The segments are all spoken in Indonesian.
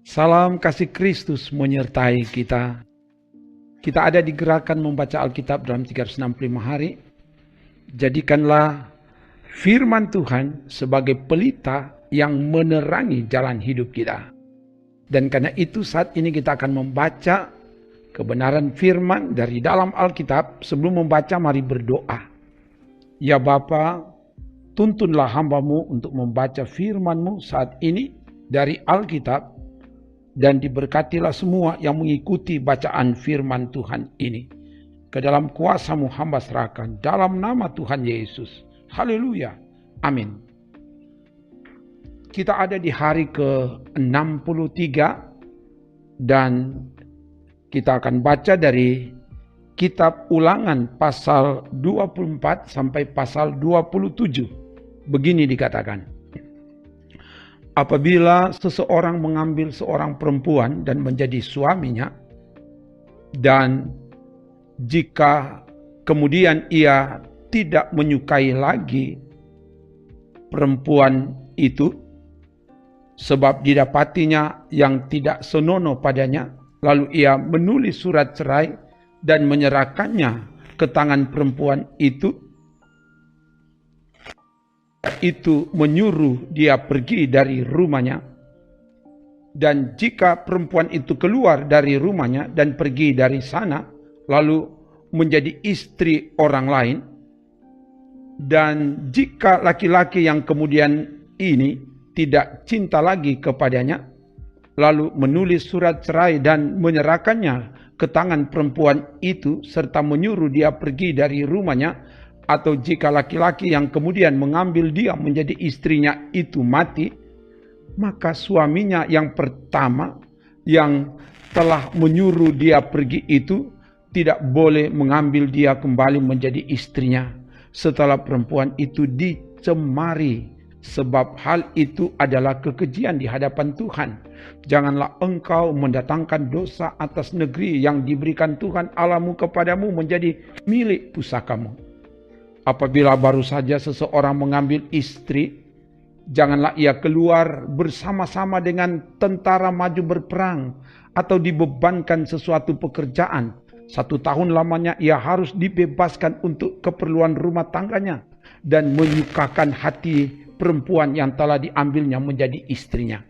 Salam kasih Kristus menyertai kita. Kita ada di gerakan membaca Alkitab dalam 365 hari. Jadikanlah firman Tuhan sebagai pelita yang menerangi jalan hidup kita. Dan karena itu saat ini kita akan membaca kebenaran firman dari dalam Alkitab. Sebelum membaca, mari berdoa. Ya Bapa, tuntunlah hamba-Mu untuk membaca firman-Mu saat ini dari Alkitab. Dan diberkatilah semua yang mengikuti bacaan firman Tuhan ini. Ke dalam kuasa-Mu hamba serahkan. Dalam nama Tuhan Yesus. Haleluya. Amin. Kita ada di hari ke-63. Dan kita akan baca dari kitab Ulangan pasal 24 sampai pasal 27. Begini dikatakan. Apabila seseorang mengambil seorang perempuan dan menjadi suaminya, dan jika kemudian ia tidak menyukai lagi perempuan itu, sebab didapatinya yang tidak senonoh padanya, lalu ia menulis surat cerai dan menyerahkannya ke tangan perempuan itu menyuruh dia pergi dari rumahnya. Dan jika perempuan itu keluar dari rumahnya dan pergi dari sana, lalu menjadi istri orang lain, dan jika laki-laki yang kemudian ini tidak cinta lagi kepadanya, lalu menulis surat cerai dan menyerahkannya ke tangan perempuan itu, serta menyuruh dia pergi dari rumahnya, atau jika laki-laki yang kemudian mengambil dia menjadi istrinya itu mati, maka suaminya yang pertama yang telah menyuruh dia pergi itu tidak boleh mengambil dia kembali menjadi istrinya setelah perempuan itu dicemari, sebab hal itu adalah kekejian di hadapan Tuhan. Janganlah engkau mendatangkan dosa atas negeri yang diberikan Tuhan Allahmu kepadamu menjadi milik pusakamu. Apabila baru saja seseorang mengambil istri, janganlah ia keluar bersama-sama dengan tentara maju berperang atau dibebankan sesuatu pekerjaan. 1 tahun lamanya ia harus dibebaskan untuk keperluan rumah tangganya dan menyukakan hati perempuan yang telah diambilnya menjadi istrinya.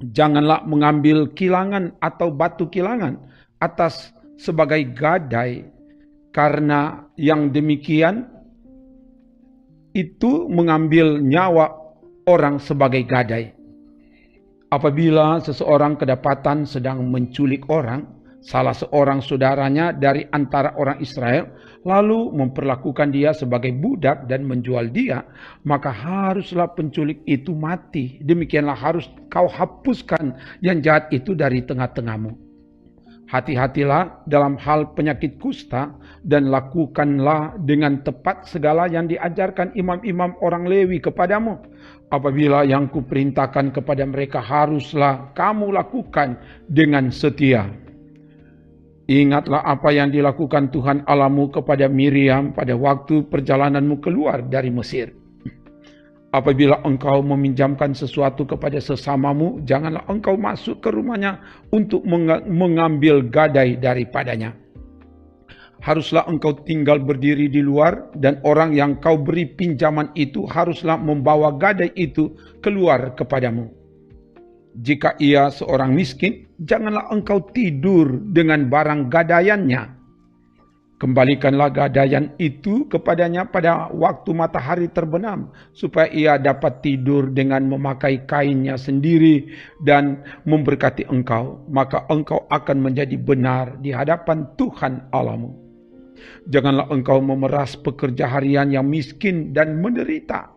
Janganlah mengambil kilangan atau batu kilangan atas sebagai gadai, karena yang demikian itu mengambil nyawa orang sebagai gadai. Apabila seseorang kedapatan sedang menculik orang, salah seorang saudaranya dari antara orang Israel, lalu memperlakukan dia sebagai budak dan menjual dia, maka haruslah penculik itu mati. Demikianlah harus kau hapuskan yang jahat itu dari tengah-tengahmu. Hati-hatilah dalam hal penyakit kusta, dan lakukanlah dengan tepat segala yang diajarkan imam-imam orang Lewi kepadamu. Apabila yang kuperintahkan kepada mereka haruslah kamu lakukan dengan setia. Ingatlah apa yang dilakukan Tuhan Allahmu kepada Miriam pada waktu perjalananmu keluar dari Mesir. Apabila engkau meminjamkan sesuatu kepada sesamamu, janganlah engkau masuk ke rumahnya untuk mengambil gadai daripadanya. Haruslah engkau tinggal berdiri di luar, dan orang yang kau beri pinjaman itu haruslah membawa gadai itu keluar kepadamu. Jika ia seorang miskin, janganlah engkau tidur dengan barang gadaiannya. Kembalikanlah gadaian itu kepadanya pada waktu matahari terbenam, supaya ia dapat tidur dengan memakai kainnya sendiri dan memberkati engkau. Maka engkau akan menjadi benar di hadapan Tuhan Allahmu. Janganlah engkau memeras pekerja harian yang miskin dan menderita,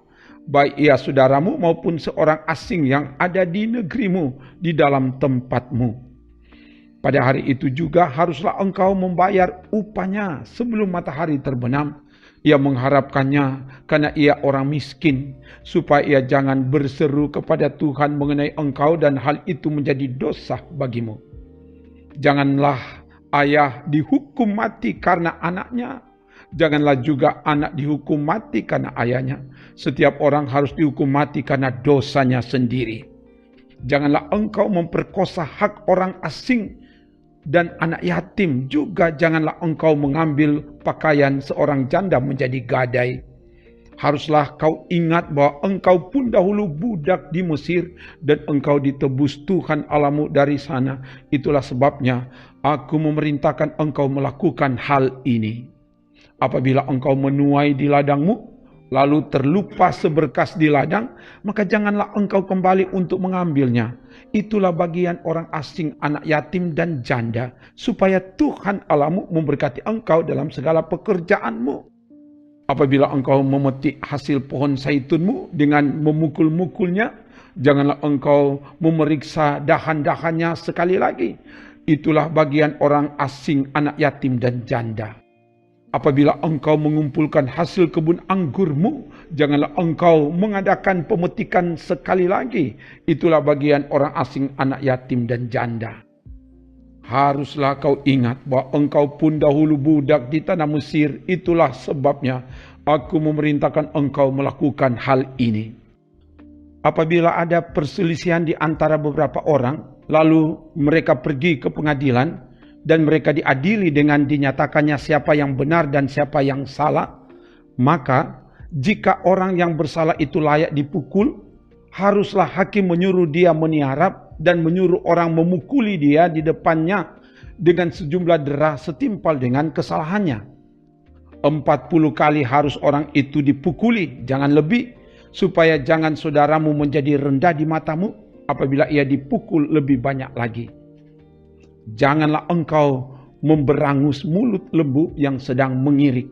baik ia saudaramu maupun seorang asing yang ada di negerimu di dalam tempatmu. Pada hari itu juga haruslah engkau membayar upahnya sebelum matahari terbenam. Ia mengharapkannya karena ia orang miskin, supaya ia jangan berseru kepada Tuhan mengenai engkau dan hal itu menjadi dosa bagimu. Janganlah ayah dihukum mati karena anaknya, janganlah juga anak dihukum mati karena ayahnya. Setiap orang harus dihukum mati karena dosanya sendiri. Janganlah engkau memperkosa hak orang asing dan anak yatim. Juga janganlah engkau mengambil pakaian seorang janda menjadi gadai. Haruslah kau ingat bahwa engkau pun dahulu budak di Mesir dan engkau ditebus Tuhan Allahmu dari sana. Itulah sebabnya aku memerintahkan engkau melakukan hal ini. Apabila engkau menuai di ladangmu, lalu terlupa seberkas di ladang, maka janganlah engkau kembali untuk mengambilnya. Itulah bagian orang asing, anak yatim dan janda, supaya Tuhan Allahmu memberkati engkau dalam segala pekerjaanmu. Apabila engkau memetik hasil pohon zaitunmu dengan memukul-mukulnya, janganlah engkau memeriksa dahan-dahannya sekali lagi. Itulah bagian orang asing, anak yatim dan janda. Apabila engkau mengumpulkan hasil kebun anggurmu, janganlah engkau mengadakan pemetikan sekali lagi. Itulah bagian orang asing, anak yatim dan janda. Haruslah kau ingat bahwa engkau pun dahulu budak di tanah Mesir. Itulah sebabnya aku memerintahkan engkau melakukan hal ini. Apabila ada perselisihan di antara beberapa orang, lalu mereka pergi ke pengadilan, dan mereka diadili dengan dinyatakannya siapa yang benar dan siapa yang salah, maka jika orang yang bersalah itu layak dipukul, haruslah hakim menyuruh dia meniarap dan menyuruh orang memukuli dia di depannya dengan sejumlah derah setimpal dengan kesalahannya. 40 kali harus orang itu dipukuli, jangan lebih, supaya jangan saudaramu menjadi rendah di matamu apabila ia dipukul lebih banyak lagi. Janganlah engkau memberangus mulut lembu yang sedang mengirik.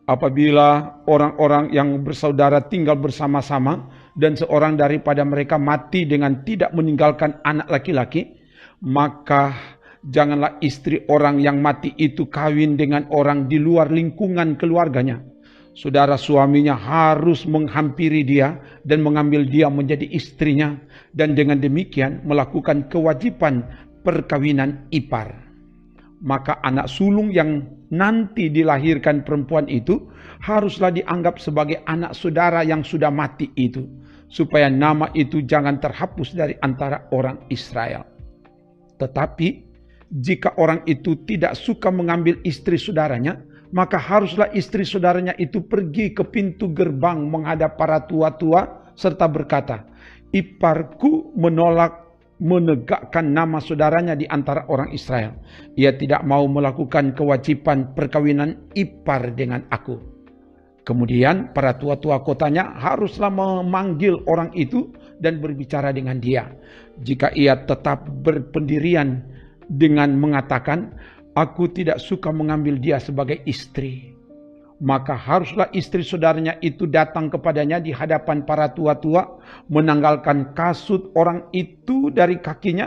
Apabila orang-orang yang bersaudara tinggal bersama-sama dan seorang daripada mereka mati dengan tidak meninggalkan anak laki-laki, maka janganlah istri orang yang mati itu kawin dengan orang di luar lingkungan keluarganya. Saudara suaminya harus menghampiri dia dan mengambil dia menjadi istrinya, dan dengan demikian melakukan kewajiban perkawinan ipar. Maka anak sulung yang nanti dilahirkan perempuan itu haruslah dianggap sebagai anak saudara yang sudah mati itu, supaya nama itu jangan terhapus dari antara orang Israel. Tetapi jika orang itu tidak suka mengambil istri saudaranya, maka haruslah istri saudaranya itu pergi ke pintu gerbang menghadap para tua-tua serta berkata, "Iparku menolak menegakkan nama saudaranya di antara orang Israel. Ia tidak mau melakukan kewajiban perkawinan ipar dengan aku." Kemudian para tua-tua kotanya haruslah memanggil orang itu dan berbicara dengan dia. Jika ia tetap berpendirian dengan mengatakan, "Aku tidak suka mengambil dia sebagai istri," maka haruslah istri saudaranya itu datang kepadanya di hadapan para tua-tua, menanggalkan kasut orang itu dari kakinya,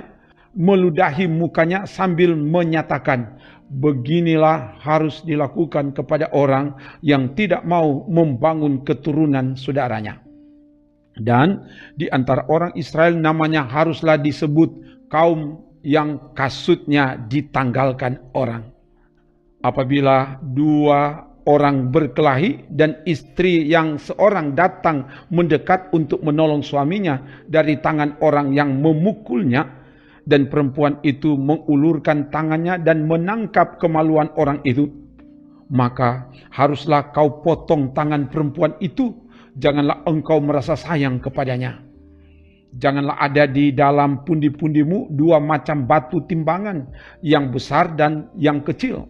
meludahi mukanya sambil menyatakan, "Beginilah harus dilakukan kepada orang yang tidak mau membangun keturunan saudaranya." Dan di antara orang Israel namanya haruslah disebut kaum yang kasutnya ditanggalkan orang. Apabila dua orang berkelahi dan istri yang seorang datang mendekat untuk menolong suaminya dari tangan orang yang memukulnya, dan perempuan itu mengulurkan tangannya dan menangkap kemaluan orang itu, maka haruslah kau potong tangan perempuan itu. Janganlah engkau merasa sayang kepadanya. Janganlah ada di dalam pundi-pundimu dua macam batu timbangan, yang besar dan yang kecil.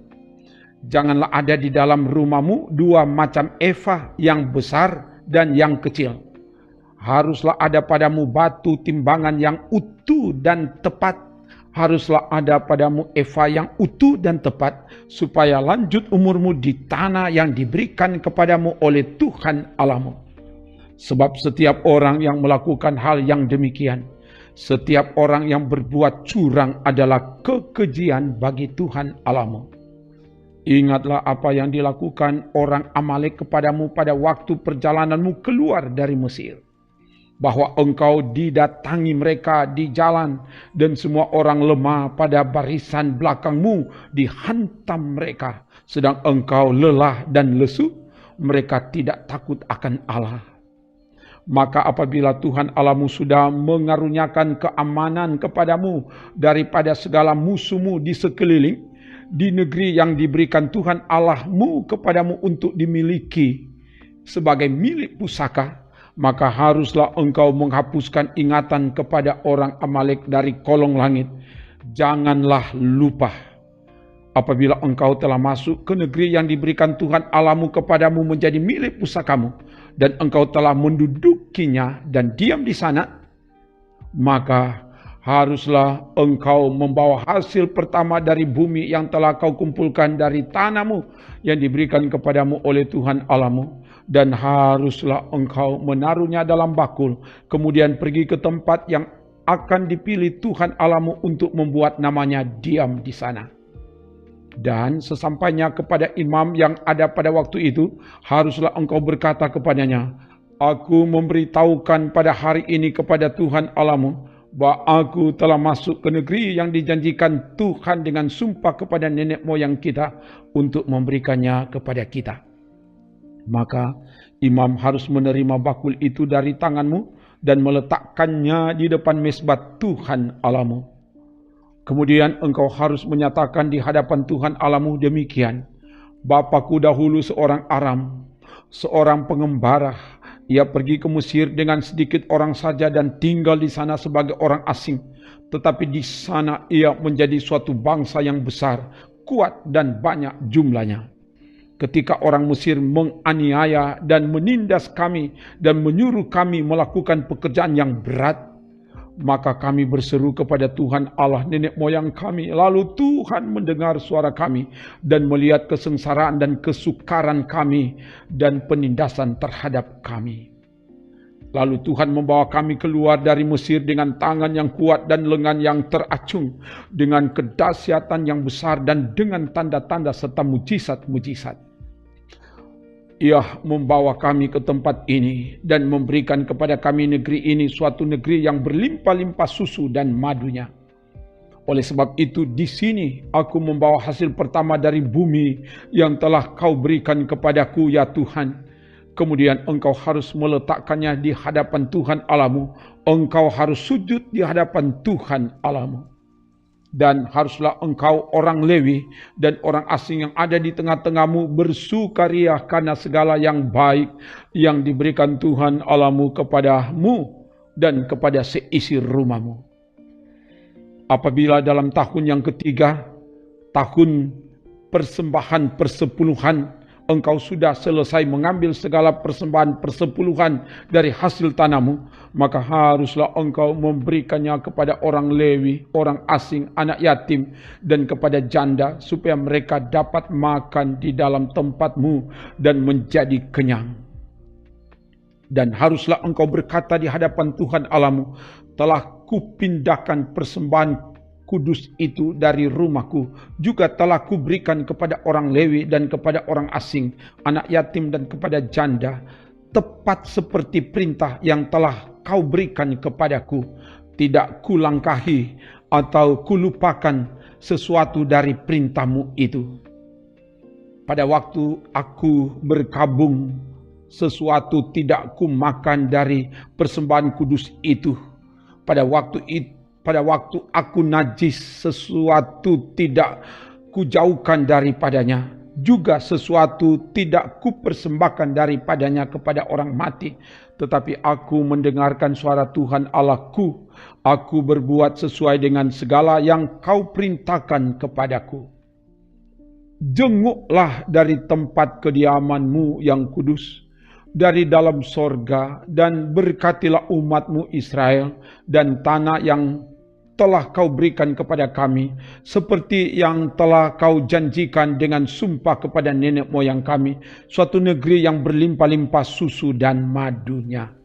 Janganlah ada di dalam rumahmu dua macam eva, yang besar dan yang kecil. Haruslah ada padamu batu timbangan yang utuh dan tepat. Haruslah ada padamu eva yang utuh dan tepat, supaya lanjut umurmu di tanah yang diberikan kepadamu oleh Tuhan Allahmu. Sebab setiap orang yang melakukan hal yang demikian, setiap orang yang berbuat curang adalah kekejian bagi Tuhan Allahmu. Ingatlah apa yang dilakukan orang Amalek kepadamu pada waktu perjalananmu keluar dari Mesir. bahwa Engkau didatangi mereka di jalan, dan semua orang lemah pada barisan belakang-Mu dihantam mereka. Sedang Engkau lelah dan lesu, mereka tidak takut akan Allah. Maka apabila Tuhan Allahmu sudah mengaruniakan keamanan kepadamu daripada segala musuh-Mu di sekeliling, di negeri yang diberikan Tuhan Allahmu kepadamu untuk dimiliki sebagai milik pusaka, maka haruslah engkau menghapuskan ingatan kepada orang Amalek dari kolong langit. Janganlah lupa, apabila engkau telah masuk ke negeri yang diberikan Tuhan Allahmu kepadamu menjadi milik pusakamu, dan engkau telah mendudukinya dan diam di sana, maka haruslah engkau membawa hasil pertama dari bumi yang telah kau kumpulkan dari tanahmu yang diberikan kepadamu oleh Tuhan Allahmu, dan haruslah engkau menaruhnya dalam bakul, kemudian pergi ke tempat yang akan dipilih Tuhan Allahmu untuk membuat namanya diam di sana. Dan sesampainya kepada imam yang ada pada waktu itu, haruslah engkau berkata kepadanya, Aku memberitahukan pada hari ini kepada Tuhan Allahmu, bahwa aku telah masuk ke negeri yang dijanjikan Tuhan dengan sumpah kepada nenek moyang kita untuk memberikannya kepada kita. Maka imam harus menerima bakul itu dari tanganmu dan meletakkannya di depan mezbah Tuhan Allahmu. Kemudian engkau harus menyatakan di hadapan Tuhan Allahmu demikian, Bapakku dahulu seorang Aram, seorang pengembara. Ia pergi ke Mesir dengan sedikit orang saja dan tinggal di sana sebagai orang asing. Tetapi di sana ia menjadi suatu bangsa yang besar, kuat dan banyak jumlahnya. Ketika orang Mesir menganiaya dan menindas kami dan menyuruh kami melakukan pekerjaan yang berat, maka kami berseru kepada Tuhan Allah nenek moyang kami. Lalu Tuhan mendengar suara kami dan melihat kesengsaraan dan kesukaran kami dan penindasan terhadap kami. Lalu Tuhan membawa kami keluar dari Mesir dengan tangan yang kuat dan lengan yang teracung, dengan kedahsyatan yang besar dan dengan tanda-tanda serta mujizat-mujizat. Ia membawa kami ke tempat ini dan memberikan kepada kami negeri ini, suatu negeri yang berlimpah-limpah susu dan madunya. Oleh sebab itu di sini aku membawa hasil pertama dari bumi yang telah kau berikan kepadaku ya Tuhan. Kemudian engkau harus meletakkannya di hadapan Tuhan Allahmu. Engkau harus sujud di hadapan Tuhan Allahmu. Dan haruslah engkau orang Lewi dan orang asing yang ada di tengah-tengahmu bersukaria karena segala yang baik yang diberikan Tuhan Allahmu kepadamu dan kepada seisi rumahmu. Apabila dalam tahun yang ketiga, tahun persembahan persepuluhan, engkau sudah selesai mengambil segala persembahan persepuluhan dari hasil tanahmu, maka haruslah engkau memberikannya kepada orang Lewi, orang asing, anak yatim, dan kepada janda, supaya mereka dapat makan di dalam tempatmu dan menjadi kenyang. Dan haruslah engkau berkata di hadapan Tuhan Allahmu, telah kupindahkan persembahan kudus itu dari rumahku, juga telah kuberikan kepada orang Lewi dan kepada orang asing, anak yatim dan kepada janda, tepat seperti perintah yang telah kau berikan kepadaku. Tidak kulangkahi atau kulupakan sesuatu dari perintahmu itu. Pada waktu aku berkabung, sesuatu tidak kumakan dari persembahan kudus itu. Pada waktu aku najis, sesuatu tidak kujauhkan daripadanya. Juga sesuatu tidak kupersembahkan daripadanya kepada orang mati. Tetapi aku mendengarkan suara Tuhan Allahku. Aku berbuat sesuai dengan segala yang kau perintahkan kepadaku. Jenguklah dari tempat kediamanmu yang kudus, dari dalam sorga, dan berkatilah umatmu Israel dan tanah yang telah kau berikan kepada kami, seperti yang telah kau janjikan dengan sumpah kepada nenek moyang kami, suatu negeri yang berlimpah-limpah susu dan madunya.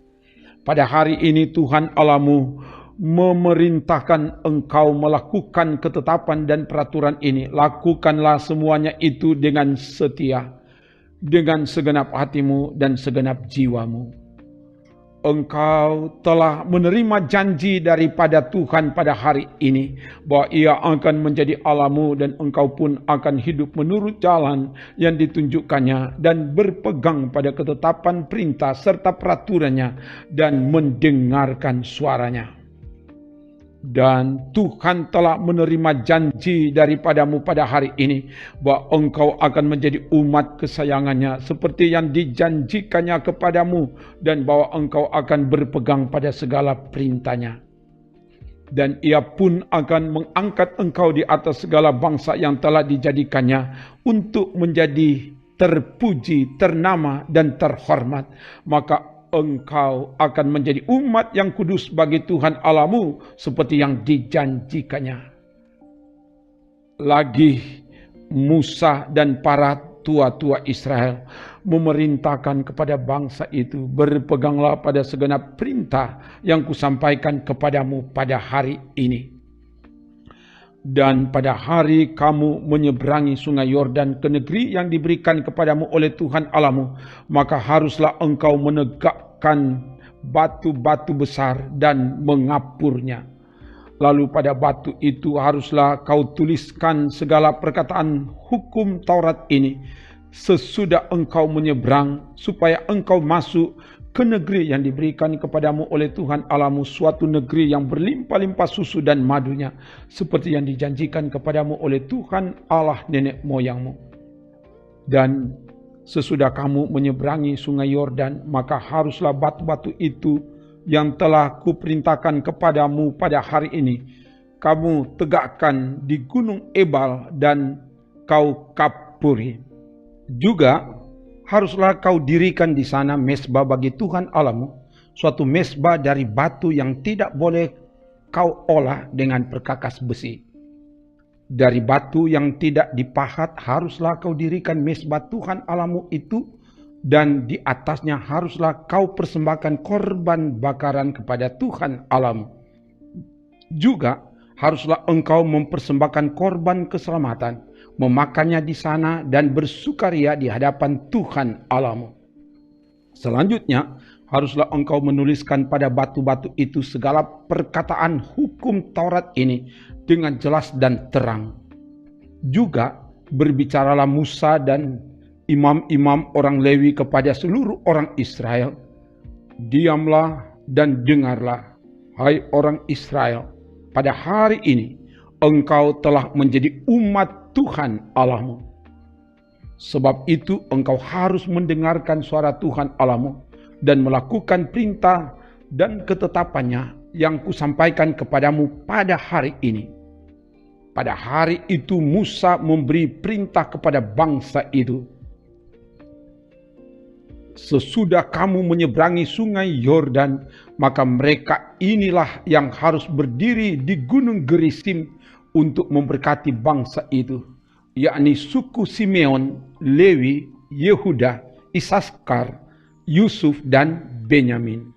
Pada hari ini Tuhan Allahmu memerintahkan engkau melakukan ketetapan dan peraturan ini. Lakukanlah semuanya itu dengan setia, dengan segenap hatimu dan segenap jiwamu. engkau telah menerima janji daripada Tuhan pada hari ini, bahwa Ia akan menjadi Allahmu dan engkau pun akan hidup menurut jalan yang ditunjukkannya dan berpegang pada ketetapan perintah serta peraturannya dan mendengarkan suaranya. Dan Tuhan telah menerima janji daripadamu pada hari ini, bahwa engkau akan menjadi umat kesayangannya seperti yang dijanjikannya kepadamu, dan bahwa engkau akan berpegang pada segala perintahnya. Dan Ia pun akan mengangkat engkau di atas segala bangsa yang telah dijadikannya untuk menjadi terpuji, ternama, dan terhormat. Maka engkau akan menjadi umat yang kudus bagi Tuhan Allahmu seperti yang dijanjikannya. Lagi Musa dan para tua-tua Israel memerintahkan kepada bangsa itu, berpeganglah pada segenap perintah yang kusampaikan kepadamu pada hari ini. Dan pada hari kamu menyeberangi sungai Yordan ke negeri yang diberikan kepadamu oleh Tuhan Allahmu, maka haruslah engkau menegakkan batu-batu besar dan mengapurnya. Lalu pada batu itu haruslah kau tuliskan segala perkataan hukum Taurat ini sesudah engkau menyeberang, supaya engkau masuk ke negeri yang diberikan kepadamu oleh Tuhan Allahmu, suatu negeri yang berlimpah-limpah susu dan madunya, seperti yang dijanjikan kepadamu oleh Tuhan Allah nenek moyangmu. Dan sesudah kamu menyeberangi sungai Yordan, maka haruslah batu-batu itu yang telah kuperintahkan kepadamu pada hari ini, kamu tegakkan di gunung Ebal dan kau kapuri. Juga haruslah kau dirikan di sana mesbah bagi Tuhan Allahmu, suatu mesbah dari batu yang tidak boleh kau olah dengan perkakas besi. Dari batu yang tidak dipahat haruslah kau dirikan mesbah Tuhan Allahmu itu, dan di atasnya haruslah kau persembahkan korban bakaran kepada Tuhan Allahmu. Juga haruslah engkau mempersembahkan korban keselamatan, memakannya di sana dan bersukaria di hadapan Tuhan Allahmu. Selanjutnya, haruslah engkau menuliskan pada batu-batu itu segala perkataan hukum Taurat ini dengan jelas dan terang. Juga berbicaralah Musa dan imam-imam orang Lewi kepada seluruh orang Israel, diamlah dan dengarlah, hai orang Israel, pada hari ini engkau telah menjadi umat Tuhan Allahmu. Sebab itu engkau harus mendengarkan suara Tuhan Allahmu dan melakukan perintah dan ketetapannya yang kusampaikan kepadamu pada hari ini. Pada hari itu Musa memberi perintah kepada bangsa itu, sesudah kamu menyeberangi sungai Yordan, maka mereka inilah yang harus berdiri di gunung Gerisim untuk memberkati bangsa itu, yakni suku Simeon, Lewi, Yehuda, Isaskar, Yusuf, dan Benyamin.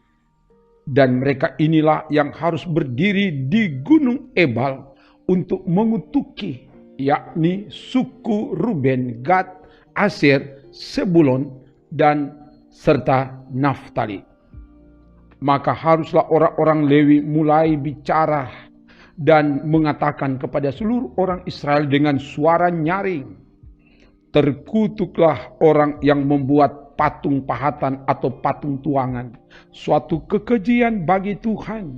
Dan mereka inilah yang harus berdiri di gunung Ebal untuk mengutuki, yakni suku Ruben, Gad, Aser, Sebulon, dan serta Naftali. Maka haruslah orang-orang Lewi mulai bicara dan mengatakan kepada seluruh orang Israel dengan suara nyaring, terkutuklah orang yang membuat patung pahatan atau patung tuangan, suatu kekejian bagi Tuhan,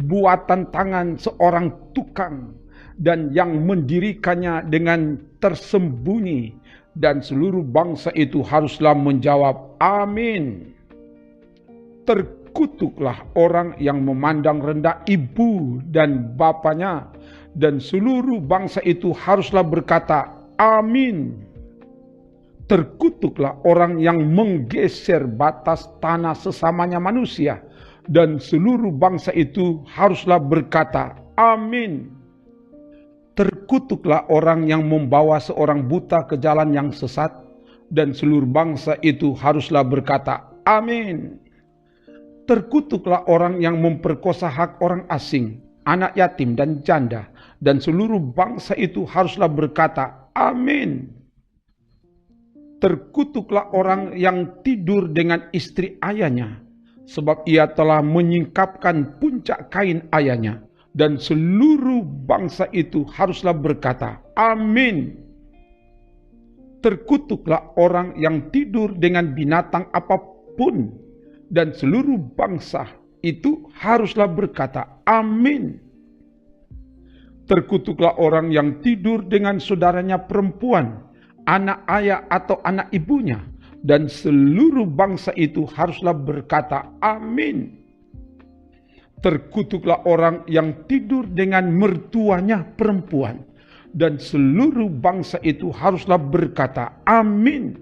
buatan tangan seorang tukang, dan yang mendirikannya dengan tersembunyi. Dan seluruh bangsa itu haruslah menjawab, amin. Terkutuklah orang yang memandang rendah ibu dan bapanya, dan seluruh bangsa itu haruslah berkata, amin. Terkutuklah orang yang menggeser batas tanah sesamanya manusia, dan seluruh bangsa itu haruslah berkata, amin. Terkutuklah orang yang membawa seorang buta ke jalan yang sesat, dan seluruh bangsa itu haruslah berkata, amin. Terkutuklah orang yang memperkosa hak orang asing, anak yatim dan janda, dan seluruh bangsa itu haruslah berkata, amin. Terkutuklah orang yang tidur dengan istri ayahnya, sebab ia telah menyingkapkan puncak kain ayahnya. Dan seluruh bangsa itu haruslah berkata, amin. Terkutuklah orang yang tidur dengan binatang apapun. Dan seluruh bangsa itu haruslah berkata, amin. Terkutuklah orang yang tidur dengan saudaranya perempuan, anak ayah atau anak ibunya. Dan seluruh bangsa itu haruslah berkata, amin. Terkutuklah orang yang tidur dengan mertuanya perempuan. Dan seluruh bangsa itu haruslah berkata, amin.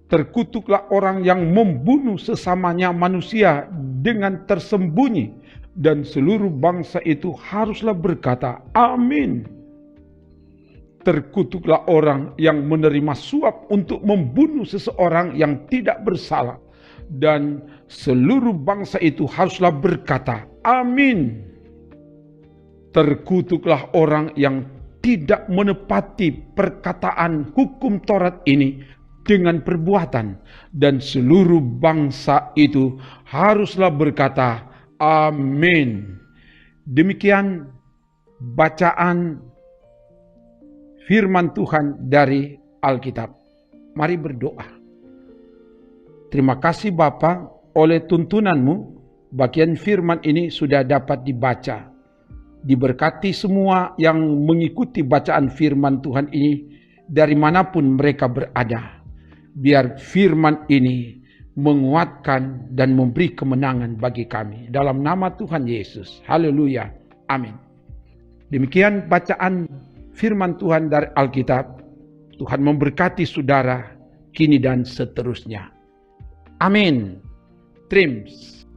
Terkutuklah orang yang membunuh sesamanya manusia dengan tersembunyi. Dan seluruh bangsa itu haruslah berkata, amin. Terkutuklah orang yang menerima suap untuk membunuh seseorang yang tidak bersalah. Dan seluruh bangsa itu haruslah berkata, amin. Terkutuklah orang yang tidak menepati perkataan hukum Taurat ini dengan perbuatan. Dan seluruh bangsa itu haruslah berkata, amin. Demikian bacaan firman Tuhan dari Alkitab. Mari berdoa. Terima kasih Bapa, oleh tuntunanmu, bagian firman ini sudah dapat dibaca. Diberkati semua yang mengikuti bacaan firman Tuhan ini, dari manapun mereka berada. Biar firman ini menguatkan dan memberi kemenangan bagi kami. Dalam nama Tuhan Yesus. Haleluya. Amin. Demikian bacaan firman Tuhan dari Alkitab. Tuhan memberkati saudara, kini dan seterusnya. Amin. Trims.